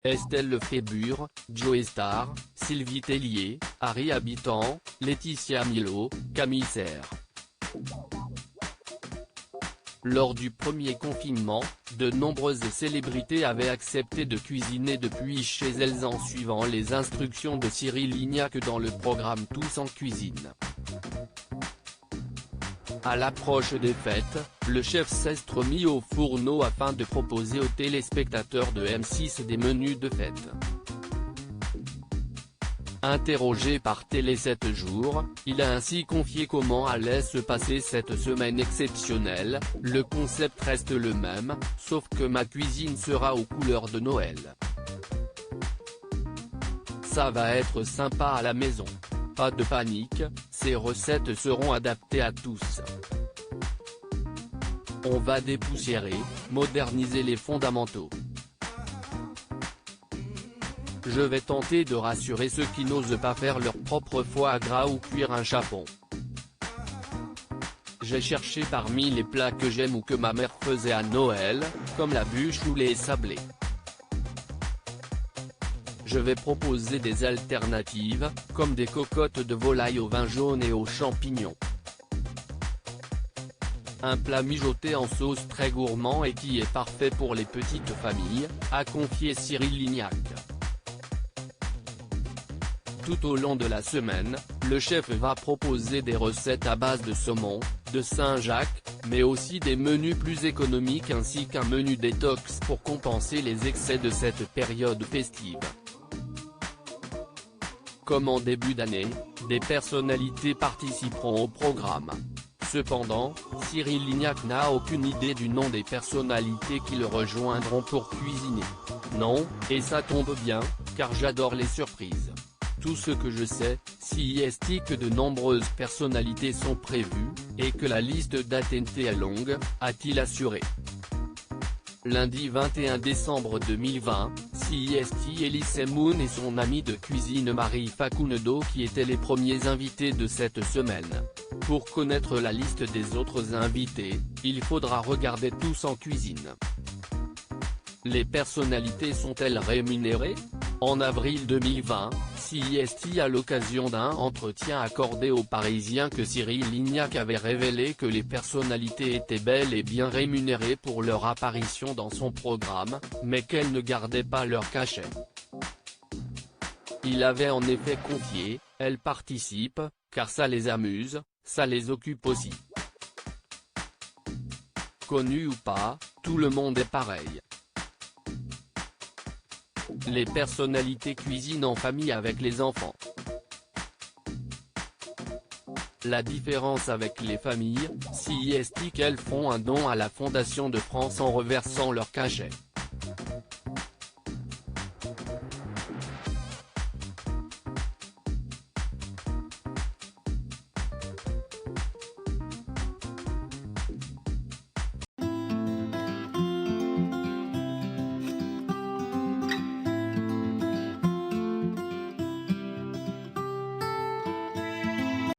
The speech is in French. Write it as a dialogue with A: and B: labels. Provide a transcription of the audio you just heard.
A: Estelle Lefébure, Joe Star, Sylvie Tellier, Harry Habitant, Laetitia Milo, Camille Serre. Lors du premier confinement, de nombreuses célébrités avaient accepté de cuisiner depuis chez elles en suivant les instructions de Cyril Lignac dans le programme Tous en cuisine. À l'approche des fêtes, le chef s'est remis au fourneau afin de proposer aux téléspectateurs de M6 des menus de fête. Interrogé par Télé 7 jours, il a ainsi confié comment allait se passer cette semaine exceptionnelle. Le concept reste le même, sauf que ma cuisine sera aux couleurs de Noël. Ça va être sympa à la maison. Pas de panique, ces recettes seront adaptées à tous. On va dépoussiérer, moderniser les fondamentaux. Je vais tenter de rassurer ceux qui n'osent pas faire leur propre foie gras ou cuire un chapon. J'ai cherché parmi les plats que j'aime ou que ma mère faisait à Noël, comme la bûche ou les sablés. Je vais proposer des alternatives, comme des cocottes de volaille au vin jaune et aux champignons. Un plat mijoté en sauce très gourmand et qui est parfait pour les petites familles, a confié Cyril Lignac. Tout au long de la semaine, le chef va proposer des recettes à base de saumon, de Saint-Jacques, mais aussi des menus plus économiques ainsi qu'un menu détox pour compenser les excès de cette période festive. Comme en début d'année, des personnalités participeront au programme. Cependant, Cyril Lignac n'a aucune idée du nom des personnalités qui le rejoindront pour cuisiner. Non, et ça tombe bien, car j'adore les surprises. Tout ce que je sais, c'est que de nombreuses personnalités sont prévues, et que la liste d'attentes est longue, a-t-il assuré. Lundi 21 décembre 2020, Elise Moon et son amie de cuisine Marie Facundo qui étaient les premiers invités de cette semaine. Pour connaître la liste des autres invités, il faudra regarder Tous en cuisine. Les personnalités sont-elles rémunérées ? En avril 2020, à l'occasion d'un entretien accordé aux Parisiens que Cyril Lignac avait révélé que les personnalités étaient bel et bien rémunérées pour leur apparition dans son programme, mais qu'elles ne gardaient pas leur cachet. Il avait en effet confié, « Elles participent, car ça les amuse, ça les occupe aussi. Connu ou pas, tout le monde est pareil. » Les personnalités cuisinent en famille avec les enfants. La différence avec les familles, c'est qu'elles font un don à la Fondation de France en reversant leur cachet.